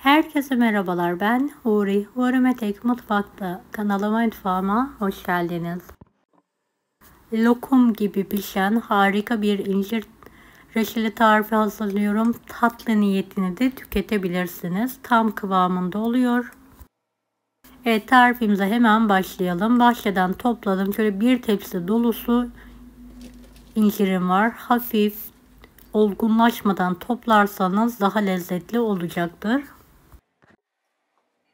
Herkese merhabalar, ben Huri. Huri Tek Mutfak'ta kanalıma, mutfağıma hoş geldiniz. Lokum gibi pişen harika bir incir reçeli tarifi hazırlıyorum. Tatlı niyetini de tüketebilirsiniz. Tam kıvamında oluyor. Evet, tarifimize hemen başlayalım. Bahçeden topladım. Şöyle bir tepsi dolusu incirim var. Hafif olgunlaşmadan toplarsanız daha lezzetli olacaktır.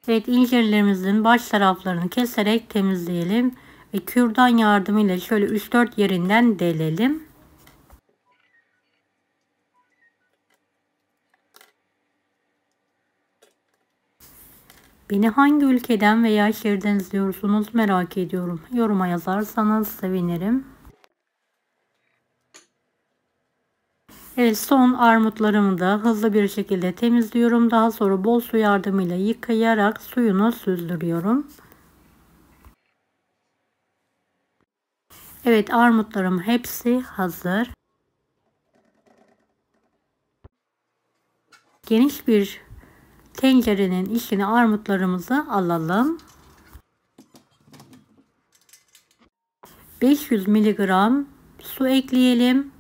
Evet, incirlerimizin baş taraflarını keserek temizleyelim ve kürdan yardımıyla şöyle 3-4 yerinden delelim. Beni hangi ülkeden veya şehirden izliyorsunuz merak ediyorum. Yoruma yazarsanız sevinirim. Evet, son armutlarımı da hızlı bir şekilde temizliyorum. Daha sonra bol su yardımıyla yıkayarak suyunu süzdürüyorum. Evet, armutlarım hepsi hazır. Geniş bir tencerenin içine armutlarımızı alalım. 500 miligram su ekleyelim.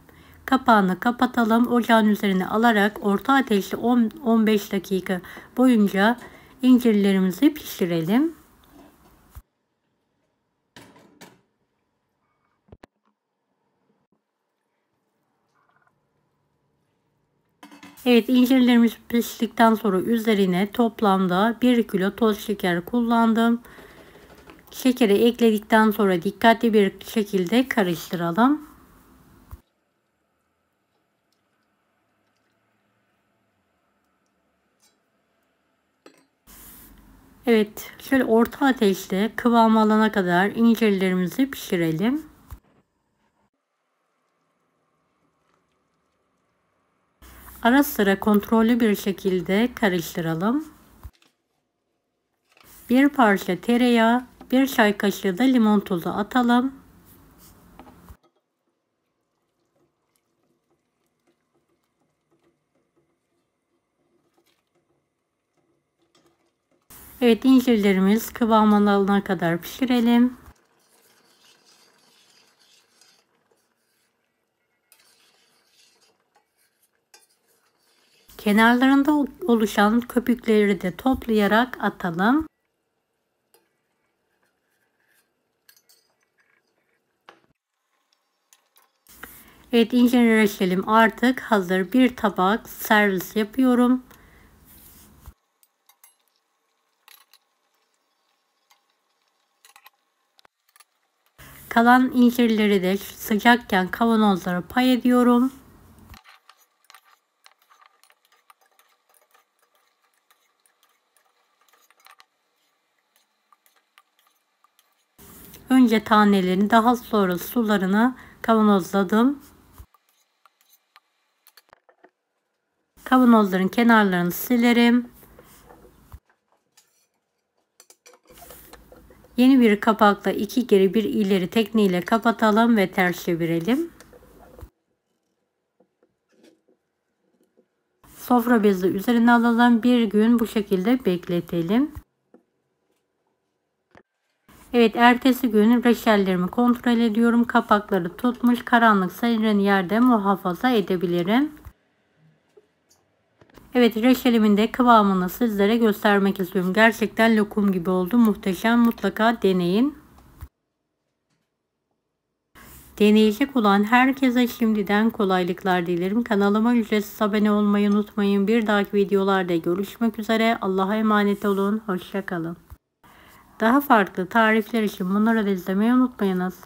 Kapağını kapatalım. Ocağın üzerine alarak orta ateşte 10-15 dakika boyunca incirlerimizi pişirelim. Evet, incirlerimiz piştikten sonra üzerine toplamda 1 kilo toz şeker kullandım. Şekeri ekledikten sonra dikkatli bir şekilde karıştıralım. Evet, şöyle orta ateşte kıvam alana kadar incirlerimizi pişirelim. Ara sıra kontrollü bir şekilde karıştıralım. Bir parça tereyağı, bir çay kaşığı da limon tuzu atalım. Evet, incirlerimiz kıvamını alana kadar pişirelim. Kenarlarında oluşan köpükleri de toplayarak atalım. Evet, incir reçelim artık hazır. Bir tabak servis yapıyorum. Kalan incirleri de sıcakken kavanozlara pay ediyorum. Önce tanelerini, daha sonra sularını kavanozladım. Kavanozların kenarlarını silerim. Yeni bir kapakla 2 geri 1 ileri tekniğiyle kapatalım ve ters çevirelim. Sofra bezi üzerine alalım. Bir gün bu şekilde bekletelim. Evet, ertesi gün reçellerimi kontrol ediyorum. Kapakları tutmuş, karanlık serin yerde muhafaza edebilirim. Evet, reçelimin de kıvamını sizlere göstermek istiyorum. Gerçekten lokum gibi oldu. Muhteşem, mutlaka deneyin. Deneyecek olan herkese şimdiden kolaylıklar dilerim. Kanalıma ücretsiz abone olmayı unutmayın. Bir dahaki videolarda görüşmek üzere. Allah'a emanet olun. Hoşça kalın. Daha farklı tarifler için bunları da izlemeyi unutmayınız.